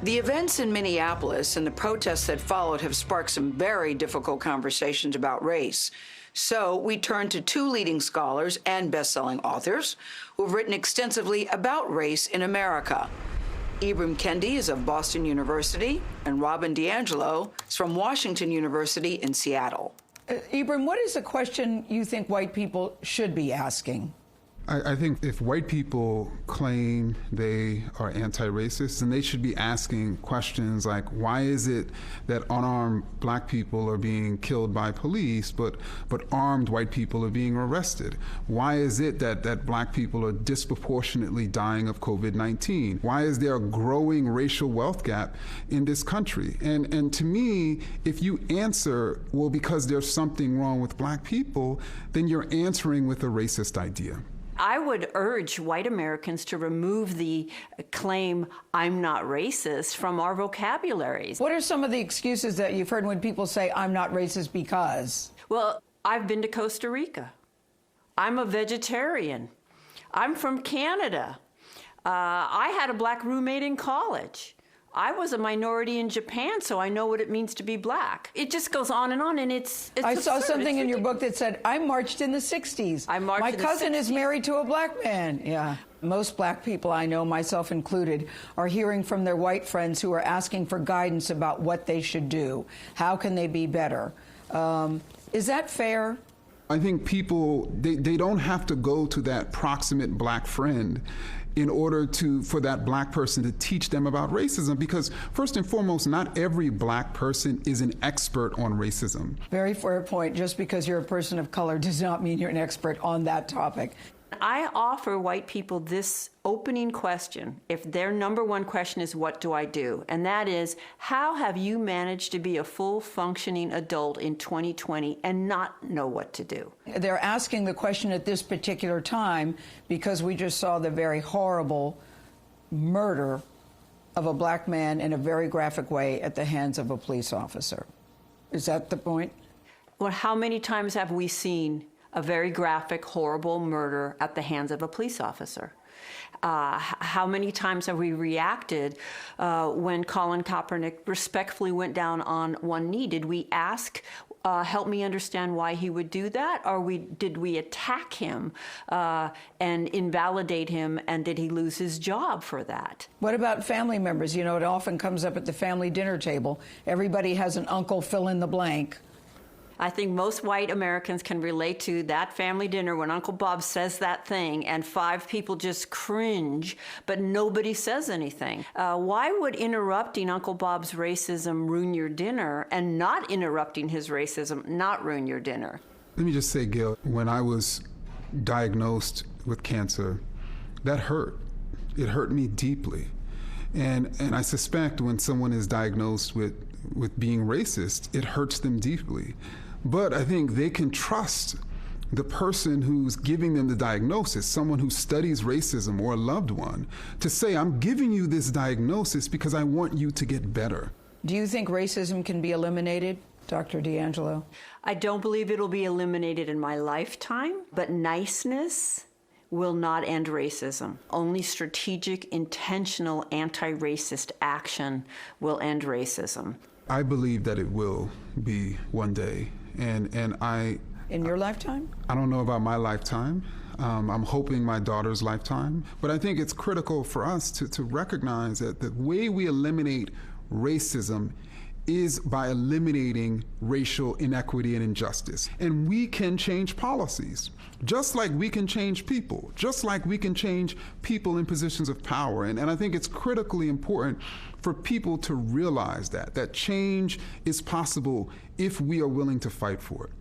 The events in Minneapolis and the protests that followed have sparked some very difficult conversations about race. So we turn to two leading scholars and best-selling authors who've written extensively about race in America. Ibram Kendi is of Boston University, and DiAngelo is from Washington University in Seattle. Ibram, what is a question you think white people should be asking? I think if white people claim they are anti-racist, then they should be asking questions like, why is it that unarmed black people are being killed by police, but armed white people are being arrested? Why is it that black people are disproportionately dying of COVID-19? Why is there a growing racial wealth gap in this country? And to me, if you answer, well, because there's something wrong with black people, then you're answering with a racist idea. I would urge white Americans to remove the claim, I'm not racist, from our vocabularies. What are some of the excuses that you've heard when people say, I'm not racist because? Well, I've been to Costa Rica. I'm a vegetarian. I'm from Canada. I had a black roommate in college. I was a minority in Japan, so I know what it means to be black. It just goes on, and it's I saw absurd. something in your book that said, I marched in the 60s. I marched My in the cousin 60s. is married to a black man. Yeah. Most black people I know, myself included, are hearing from their white friends who are asking for guidance about what they should do. How can they be better? Is that fair? I think people, they don't have to go to that proximate black friend in order for that black person to teach them about racism, because first and foremost, not every black person is an expert on racism. Very fair point. Just because you're a person of color does not mean you're an expert on that topic. I offer white people this opening question, if their number one question is, what do I do? And that is, how have you managed to be a full functioning adult in 2020 and not know what to do? They're asking the question at this particular time because we just saw the very horrible murder of a black man in a very graphic way at the hands of a police officer. Is that the point? Well, how many times have we seen a very graphic, horrible murder at the hands of a police officer? How many times have we reacted when Colin Kaepernick respectfully went down on one knee? Did we ask, help me understand why he would do that? Or did we attack him and invalidate him, and did he lose his job for that? What about family members? You know, it often comes up at the family dinner table. Everybody has an uncle fill in the blank. I think most white Americans can relate to that family dinner when Uncle Bob says that thing and 5 people just cringe, but nobody says anything. Why would interrupting Uncle Bob's racism ruin your dinner, and not interrupting his racism not ruin your dinner? Let me just say, Gail, when I was diagnosed with cancer, that hurt. It hurt me deeply. And I suspect when someone is diagnosed with being racist, it hurts them deeply. But I think they can trust the person who's giving them the diagnosis, someone who studies racism or a loved one, to say, I'm giving you this diagnosis because I want you to get better. Do you think racism can be eliminated, Dr. DiAngelo? I don't believe it'll be eliminated in my lifetime, but niceness will not end racism. Only strategic, intentional, anti-racist action will end racism. I believe that it will be one day. And in your lifetime? I don't know about my lifetime. I'm hoping my daughter's lifetime. But I think it's critical for us to recognize that the way we eliminate racism is by eliminating racial inequity and injustice. And we can change policies, just like we can change people, just like we can change people in positions of power. And I think it's critically important for people to realize that change is possible if we are willing to fight for it.